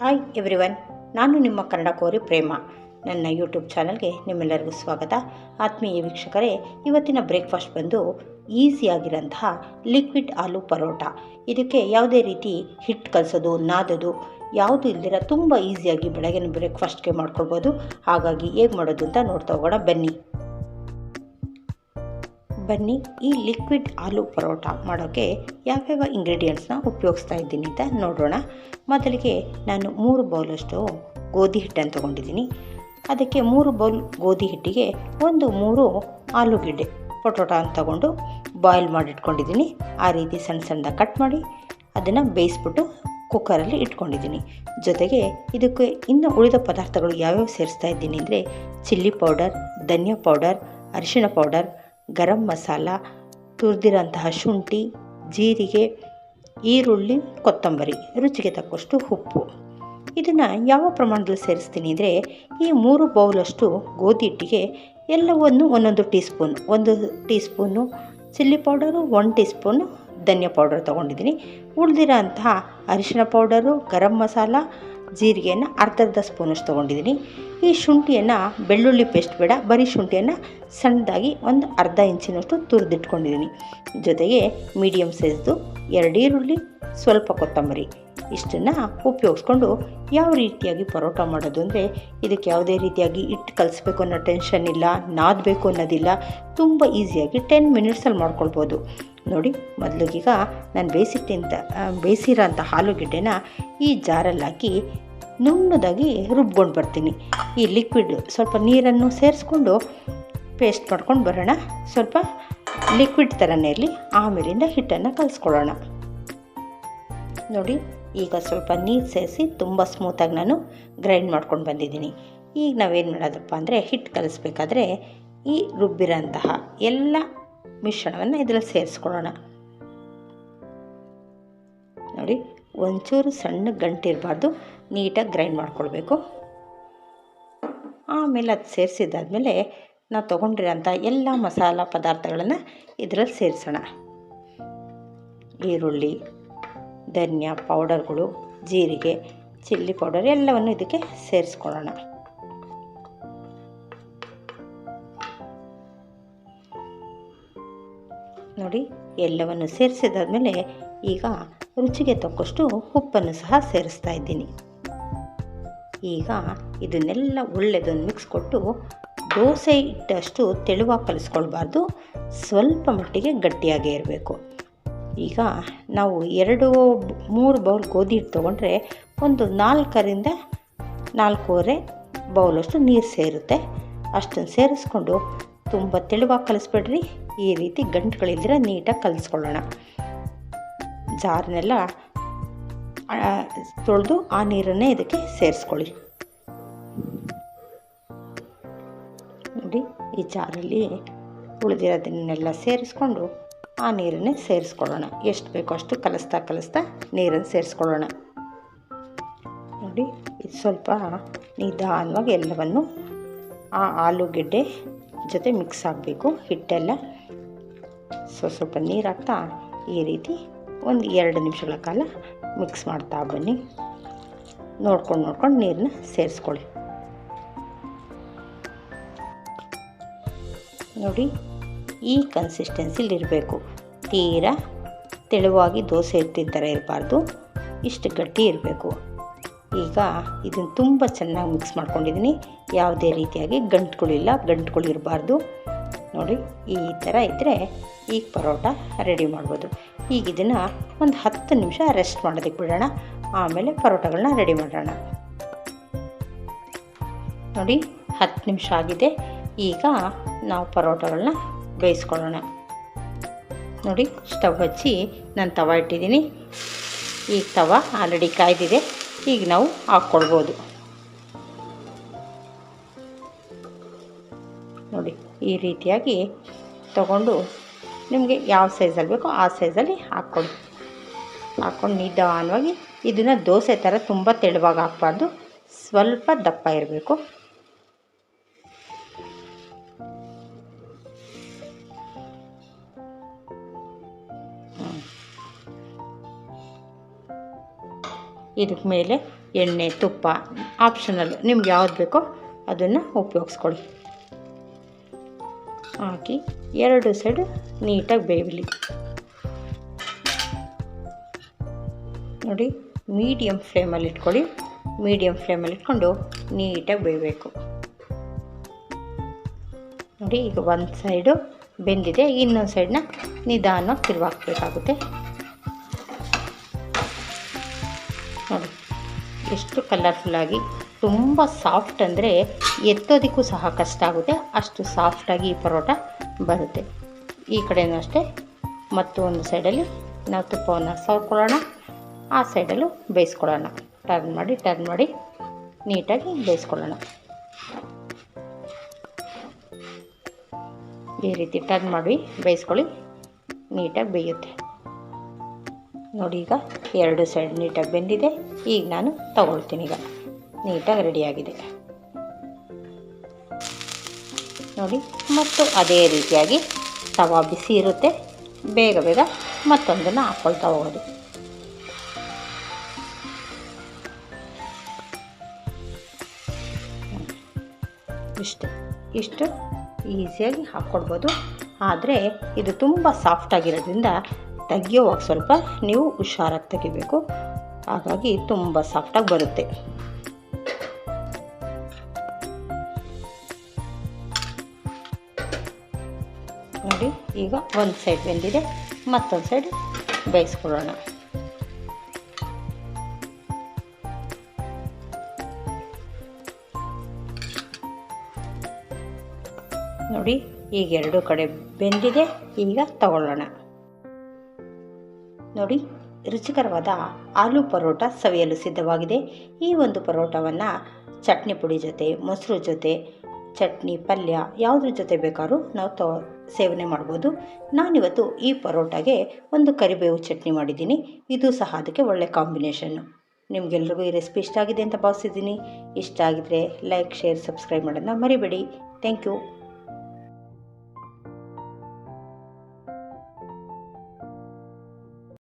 Hi everyone, ನಾನು ನಿಮ್ಮ ಕನ್ನಡ ಕೋರಿ ಪ್ರೇಮ. ನನ್ನ ಯೂಟ್ಯೂಬ್ ಚಾನಲ್ಗೆ ನಿಮ್ಮೆಲ್ಲರಿಗೂ ಸ್ವಾಗತ. ಆತ್ಮೀಯ ವೀಕ್ಷಕರೇ, ಇವತ್ತಿನ ಬ್ರೇಕ್ಫಾಸ್ಟ್ ಬಂದು ಈಸಿಯಾಗಿರೋಂತಹ ಲಿಕ್ವಿಡ್ ಆಲೂ ಪರೋಟ. ಇದಕ್ಕೆ ಯಾವುದೇ ರೀತಿ ಹಿಟ್ಟು ಕಲಸೋದು ನಾದೋದು ಯಾವುದು ಇಲ್ದಿರ ತುಂಬ ಈಸಿಯಾಗಿ ಬೆಳಗಿನ ಬ್ರೇಕ್ಫಾಸ್ಟ್ಗೆ ಮಾಡ್ಕೊಳ್ಬೋದು. ಹಾಗಾಗಿ ಹೇಗೆ ಮಾಡೋದು ಅಂತ ನೋಡ್ತಾ ಹೋಗೋಣ ಬನ್ನಿ. ಈ ಲಿಕ್ವಿಡ್ ಆಲೂ ಪರೋಟ ಮಾಡೋಕ್ಕೆ ಯಾವ್ಯಾವ ಇಂಗ್ರೀಡಿಯೆಂಟ್ಸ್ನ ಉಪಯೋಗಿಸ್ತಾ ಇದ್ದೀನಿ ಅಂತ ನೋಡೋಣ. ಮೊದಲಿಗೆ ನಾನು 3 ಬೌಲಷ್ಟು ಗೋಧಿ ಹಿಟ್ಟನ್ನು ತೊಗೊಂಡಿದ್ದೀನಿ. ಅದಕ್ಕೆ 3 ಬೌಲ್ ಗೋಧಿ ಹಿಟ್ಟಿಗೆ 3 ಆಲೂಗೆಡ್ಡೆ ಪೊಟೊಟೊ ಅಂತ ತಗೊಂಡು ಬಾಯ್ಲ್ ಮಾಡಿಟ್ಕೊಂಡಿದ್ದೀನಿ. ಆ ರೀತಿ ಸಣ್ಣ ಸಣ್ಣದಾಗಿ ಕಟ್ ಮಾಡಿ ಅದನ್ನು ಬೇಯಿಸ್ಬಿಟ್ಟು ಕುಕ್ಕರಲ್ಲಿ ಇಟ್ಕೊಂಡಿದ್ದೀನಿ. ಜೊತೆಗೆ ಇದಕ್ಕೆ ಇನ್ನು ಉಳಿದ ಪದಾರ್ಥಗಳು ಯಾವ್ಯಾವ ಸೇರಿಸ್ತಾ ಇದ್ದೀನಿ ಅಂದರೆ ಚಿಲ್ಲಿ ಪೌಡರ್, ಧನಿಯಾ ಪೌಡರ್, ಅರಿಶಿಣ ಪೌಡರ್, ಗರಂ ಮಸಾಲ, ತುರಿದಿರೋಂತಹ ಶುಂಠಿ, ಜೀರಿಗೆ, ಈರುಳ್ಳಿ, ಕೊತ್ತಂಬರಿ, ರುಚಿಗೆ ತಕ್ಕಷ್ಟು ಉಪ್ಪು. ಇದನ್ನು ಯಾವ ಪ್ರಮಾಣದಲ್ಲಿ ಸೇರಿಸ್ತೀನಿ ಅಂದರೆ ಈ 3 ಬೌಲಷ್ಟು ಗೋಧಿ ಹಿಟ್ಟಿಗೆ ಎಲ್ಲವನ್ನು ಒಂದೊಂದು teaspoon chilli powder, 1 teaspoon ಧನಿಯಾ ಪೌಡರ್ ತೊಗೊಂಡಿದ್ದೀನಿ. ಉಳಿದಿರೋ ಅಂತಹ ಅರಿಶಿಣ ಪೌಡರು, ಗರಂ ಮಸಾಲ, ಜೀರಿಗೆಯನ್ನು ಅರ್ಧ ಸ್ಪೂನಷ್ಟು ತೊಗೊಂಡಿದ್ದೀನಿ. ಈ ಶುಂಠಿಯನ್ನು ಬೆಳ್ಳುಳ್ಳಿ ಪೇಸ್ಟ್ ಬೇಡ, ಬರೀ ಶುಂಠಿಯನ್ನು ಸಣ್ಣದಾಗಿ ಒಂದು ಅರ್ಧ ಇಂಚಿನಷ್ಟು ತುರಿದಿಟ್ಕೊಂಡಿದ್ದೀನಿ. ಜೊತೆಗೆ ಮೀಡಿಯಮ್ ಸೈಜ್ದು 2 ಈರುಳ್ಳಿ, ಸ್ವಲ್ಪ ಕೊತ್ತಂಬರಿ, ಇಷ್ಟನ್ನು ಉಪಯೋಗಿಸ್ಕೊಂಡು ಯಾವ ರೀತಿಯಾಗಿ ಪರೋಟ ಮಾಡೋದು ಅಂದರೆ ಇದಕ್ಕೆ ಯಾವುದೇ ರೀತಿಯಾಗಿ ಹಿಟ್ಟು ಕಲಿಸ್ಬೇಕು ಅನ್ನೋ ಟೆನ್ಷನ್ ಇಲ್ಲ, ನಾದಬೇಕು ಅನ್ನೋದಿಲ್ಲ. ತುಂಬ ಈಸಿಯಾಗಿ 10 ಮಿನಿಟ್ಸಲ್ಲಿ ಮಾಡ್ಕೊಳ್ಬೋದು. ನೋಡಿ, ಮೊದಲಿಗೀಗ ನಾನು ಬೇಯಿಸಿರೋ ಅಂಥ ಆಲೂಗೆಡ್ಡೆನ ಈ ಜಾರಲ್ಲಿ ಹಾಕಿ ನುಣ್ಣದಾಗಿ ರುಬ್ಕೊಂಡು ಬರ್ತೀನಿ. ಈ ಲಿಕ್ವಿಡ್ ಸ್ವಲ್ಪ ನೀರನ್ನು ಸೇರಿಸ್ಕೊಂಡು ಪೇಸ್ಟ್ ಮಾಡ್ಕೊಂಡು ಬರೋಣ. ಸ್ವಲ್ಪ ಲಿಕ್ವಿಡ್ ಥರನೇ ಇರಲಿ, ಆಮೇಲಿಂದ ಹಿಟ್ಟನ್ನು ಕಲಿಸ್ಕೊಳ್ಳೋಣ. ನೋಡಿ, ಈಗ ಸ್ವಲ್ಪ ನೀರು ಸೇರಿಸಿ ತುಂಬ ಸ್ಮೂತಾಗಿ ನಾನು ಗ್ರೈಂಡ್ ಮಾಡ್ಕೊಂಡು ಬಂದಿದ್ದೀನಿ. ಈಗ ನಾವೇನು ಮಾಡೋದಪ್ಪ ಅಂದರೆ ಹಿಟ್ಟು ಕಲಿಸ್ಬೇಕಾದ್ರೆ ಈ ರುಬ್ಬಿರೋಂತಹ ಎಲ್ಲ ಮಿಶ್ರಣವನ್ನು ಇದರಲ್ಲಿ ಸೇರಿಸ್ಕೊಳ್ಳೋಣ. ನೋಡಿ, ಒಂಚೂರು ಸಣ್ಣ ಗಂಟಿರಬಾರ್ದು, ನೀಟಾಗಿ ಗ್ರೈಂಡ್ ಮಾಡ್ಕೊಳ್ಬೇಕು. ಆಮೇಲೆ ಅದು ಸೇರಿಸಿದ್ದಾದಮೇಲೆ ನಾವು ತೊಗೊಂಡಿರೋಂಥ ಎಲ್ಲ ಮಸಾಲ ಪದಾರ್ಥಗಳನ್ನು ಇದರಲ್ಲಿ ಸೇರಿಸೋಣ. ಈರುಳ್ಳಿ, ಧನಿಯಾ ಪೌಡರ್ಗಳು, ಜೀರಿಗೆ, ಚಿಲ್ಲಿ ಪೌಡರ್ ಎಲ್ಲವನ್ನು ಇದಕ್ಕೆ ಸೇರಿಸ್ಕೊಳ್ಳೋಣ. ನೋಡಿ, ಎಲ್ಲವನ್ನು ಸೇರಿಸಿದಾದ್ಮೇಲೆ ಈಗ ರುಚಿಗೆ ತಕ್ಕಷ್ಟು ಉಪ್ಪನ್ನು ಸಹ ಸೇರಿಸ್ತಾ ಇದ್ದೀನಿ. ಈಗ ಇದನ್ನೆಲ್ಲ ಒಳ್ಳೆಯದೊಂದು ಮಿಕ್ಸ್ ಕೊಟ್ಟು ದೋಸೆ ಹಿಟ್ಟಷ್ಟು ತೆಳುವಾಗಿ ಕಲಿಸ್ಕೊಳ್ಬಾರ್ದು, ಸ್ವಲ್ಪ ಮಟ್ಟಿಗೆ ಗಟ್ಟಿಯಾಗೇ ಇರಬೇಕು. ಈಗ ನಾವು 3 ಬೌಲ್ ಗೋಧಿ ಹಿಟ್ಟು ತೊಗೊಂಡ್ರೆ ಒಂದು 4ರಿಂದ 4.25 ಬೌಲಷ್ಟು ನೀರು ಸೇರುತ್ತೆ. ಅಷ್ಟನ್ನು ಸೇರಿಸ್ಕೊಂಡು ತುಂಬ ತೆಳುವಾಗಿ ಕಲಿಸ್ಬೇಡ್ರಿ, ಈ ರೀತಿ ಗಂಟುಗಳಿಲ್ದಿರ ನೀಟಾಗಿ ಕಲಿಸ್ಕೊಳ್ಳೋಣ. ಜಾರನ್ನೆಲ್ಲ ತೊಳೆದು ಆ ನೀರನ್ನೇ ಇದಕ್ಕೆ ಸೇರಿಸ್ಕೊಳ್ಳಿ. ನೋಡಿ, ಈ ಜಾರಲ್ಲಿ ಉಳಿದಿರೋದನ್ನೆಲ್ಲ ಸೇರಿಸ್ಕೊಂಡು ಆ ನೀರನ್ನೇ ಸೇರಿಸ್ಕೊಳ್ಳೋಣ. ಎಷ್ಟು ಬೇಕೋ ಅಷ್ಟು ಕಲಿಸ್ತಾ ನೀರನ್ನು ಸೇರಿಸ್ಕೊಳ್ಳೋಣ. ನೋಡಿ, ಇದು ಸ್ವಲ್ಪ ನಿಧಾನವಾಗಿ ಎಲ್ಲವನ್ನು ಆ ಆಲೂಗೆಡ್ಡೆ ಜೊತೆ ಮಿಕ್ಸ್ ಆಗಬೇಕು. ಹಿಟ್ಟೆಲ್ಲ ಸ್ವಲ್ಪ ನೀರು ಹಾಕ್ತಾ ಈ ರೀತಿ ಒಂದು 2 ನಿಮಿಷಗಳ ಕಾಲ ಮಿಕ್ಸ್ ಮಾಡ್ತಾ ಬನ್ನಿ. ನೋಡ್ಕೊಂಡು ನೀರನ್ನ ಸೇರಿಸ್ಕೊಳ್ಳಿ. ನೋಡಿ, ಈ ಕನ್ಸಿಸ್ಟೆನ್ಸಿಲಿರಬೇಕು. ತೀರಾ ತೆಳುವಾಗಿ ದೋಸೆ ಹಿಟ್ಟಿನ ಥರ ಇರಬಾರ್ದು, ಇಷ್ಟು ಗಟ್ಟಿ ಇರಬೇಕು. ಈಗ ಇದನ್ನು ತುಂಬ ಚೆನ್ನಾಗಿ ಮಿಕ್ಸ್ ಮಾಡ್ಕೊಂಡಿದ್ದೀನಿ. ಯಾವುದೇ ರೀತಿಯಾಗಿ ಗಂಟುಗಳಿರಬಾರ್ದು. ನೋಡಿ, ಈ ಥರ ಇದ್ದರೆ ಈಗ ಪರೋಟ ರೆಡಿ ಮಾಡ್ಬೋದು. ಈಗ ಇದನ್ನು ಒಂದು 10 ನಿಮಿಷ ರೆಸ್ಟ್ ಮಾಡೋದಕ್ಕೆ ಬಿಡೋಣ, ಆಮೇಲೆ ಪರೋಟಗಳನ್ನ ರೆಡಿ ಮಾಡೋಣ. ನೋಡಿ, 10 ನಿಮಿಷ ಆಗಿದೆ. ಈಗ ನಾವು ಪರೋಟಗಳನ್ನ ಬೇಯಿಸ್ಕೊಳ್ಳೋಣ. ನೋಡಿ, ಸ್ಟವ್ ಹಚ್ಚಿ ನಾನು ತವ ಇಟ್ಟಿದ್ದೀನಿ. ಈಗ ತವ ಆಲ್ರೆಡಿ ಕಾಯ್ದಿದೆ. ಈಗ ನಾವು ಹಾಕ್ಕೊಳ್ಬೋದು. ನೋಡಿ, ಈ ರೀತಿಯಾಗಿ ತಗೊಂಡು ನಿಮಗೆ ಯಾವ ಸೈಜಲ್ಲಿ ಬೇಕೋ ಆ ಸೈಜಲ್ಲಿ ಹಾಕ್ಕೊಂಡು ನಿಧಾನವಾಗಿ ಇದನ್ನು ದೋಸೆ ಥರ ತುಂಬ ತೆಳುವಾಗಿ ಹಾಕಬಾರ್ದು, ಸ್ವಲ್ಪ ದಪ್ಪ ಇರಬೇಕು. ಇದಕ್ಕೆ ಮೇಲೆ ಎಣ್ಣೆ ತುಪ್ಪ ಆಪ್ಷನಲ್, ನಿಮ್ಗೆ ಯಾವ್ದು ಬೇಕೋ ಅದನ್ನು ಉಪಯೋಗಿಸ್ಕೊಳ್ಳಿ. ಹಾಕಿ 2 ಸೈಡ್ ನೀಟಾಗಿ ಬೇಯಲಿ. ನೋಡಿ, ಮೀಡಿಯಮ್ ಫ್ಲೇಮಲ್ಲಿ ಇಟ್ಕೊಳ್ಳಿ. ಮೀಡಿಯಮ್ ಫ್ಲೇಮಲ್ಲಿ ಇಟ್ಕೊಂಡು ನೀಟಾಗಿ ಬೇಯಬೇಕು. ನೋಡಿ, ಈಗ ಒಂದು ಸೈಡು ಬೆಂದಿದೆ, ಇನ್ನೊಂದು ಸೈಡನ್ನ ನಿಧಾನವಾಗಿ ತಿರುವಾಕ್ಬೇಕಾಗುತ್ತೆ. ನೋಡಿ ಎಷ್ಟು ಕಲರ್ಫುಲ್ಲಾಗಿ, ತುಂಬ ಸಾಫ್ಟ್ ಅಂದರೆ ಎತ್ತೋದಕ್ಕೂ ಸಹ ಕಷ್ಟ ಆಗುತ್ತೆ, ಅಷ್ಟು ಸಾಫ್ಟಾಗಿ ಈ ಪರೋಟ ಬರುತ್ತೆ. ಈ ಕಡೆಯೂ ಅಷ್ಟೇ, ಮತ್ತೊಂದು ಸೈಡಲ್ಲಿ ನಾವು ತುಪ್ಪವನ್ನು ಸವರ್ಕೊಳ್ಳೋಣ, ಆ ಸೈಡಲ್ಲೂ ಬೇಯಿಸ್ಕೊಳ್ಳೋಣ. ಟರ್ನ್ ಮಾಡಿ ನೀಟಾಗಿ ಬೇಯಿಸ್ಕೊಳ್ಳೋಣ. ಈ ರೀತಿ ಟರ್ನ್ ಮಾಡಿ ಬೇಯಿಸ್ಕೊಳ್ಳಿ, ನೀಟಾಗಿ ಬೇಯುತ್ತೆ. ನೋಡಿ, ಈಗ 2 ಸೈಡ್ ನೀಟಾಗಿ ಬೆಂದಿದೆ. ಈಗ ನಾನು ತಗೊಳ್ತೀನಿ. ಈಗ ನೀಟಾಗಿ ರೆಡಿಯಾಗಿದೆ ನೋಡಿ. ಮತ್ತು ಅದೇ ರೀತಿಯಾಗಿ ತವಾ ಬಿಸಿ ಇರುತ್ತೆ, ಬೇಗ ಮತ್ತೊಂದನ್ನು ಹಾಕ್ಕೊಳ್ತಾ ಹೋಗೋದು. ಇಷ್ಟು ಈಸಿಯಾಗಿ ಹಾಕ್ಕೊಡ್ಬೋದು. ಆದರೆ ಇದು ತುಂಬ ಸಾಫ್ಟಾಗಿರೋದ್ರಿಂದ ತೆಗಿಯೋವಾಗ ಸ್ವಲ್ಪ ನೀವು ಹುಷಾರಾಗಿ ತೆಗಿಬೇಕು, ಹಾಗಾಗಿ ತುಂಬ ಸಾಫ್ಟಾಗಿ ಬರುತ್ತೆ. ನೋಡಿ, ಈಗ ಒಂದು ಸೈಡ್ ಬೆಂದಿದೆ, ಮತ್ತೊಂದು ಸೈಡ್ ಬೇಯಿಸ್ಕೊಳ್ಳೋಣ. ನೋಡಿ, ಈಗ 2 ಕಡೆ ಬೆಂದಿದೆ. ಈಗ ತಗೊಳ್ಳೋಣ. ನೋಡಿ, ರುಚಿಕರವಾದ ಆಲೂ ಪರೋಟ ಸವಿಯಲು ಸಿದ್ಧವಾಗಿದೆ. ಈ ಒಂದು ಪರೋಟವನ್ನು ಚಟ್ನಿ ಪುಡಿ ಜೊತೆ, ಮೊಸರು ಜೊತೆ, ಚಟ್ನಿ ಪಲ್ಯ ಯಾವುದ್ರ ಜೊತೆ ಬೇಕಾದ್ರೂ ನಾವು ಸೇವನೆ ಮಾಡ್ಬೋದು. ನಾನಿವತ್ತು ಈ ಪರೋಟಾಗೆ ಒಂದು ಕರಿಬೇವು ಚಟ್ನಿ ಮಾಡಿದ್ದೀನಿ. ಇದು ಸಹ ಅದಕ್ಕೆ ಒಳ್ಳೆ ಕಾಂಬಿನೇಷನ್ನು. ನಿಮಗೆಲ್ರಿಗೂ ಈ ರೆಸಿಪಿ ಇಷ್ಟ ಆಗಿದೆ ಅಂತ ಭಾವಿಸಿದ್ದೀನಿ. ಇಷ್ಟ ಆಗಿದ್ರೆ ಲೈಕ್, ಶೇರ್, ಸಬ್ಸ್ಕ್ರೈಬ್ ಮಾಡೋದನ್ನ ಮರಿಬೇಡಿ. Thank you.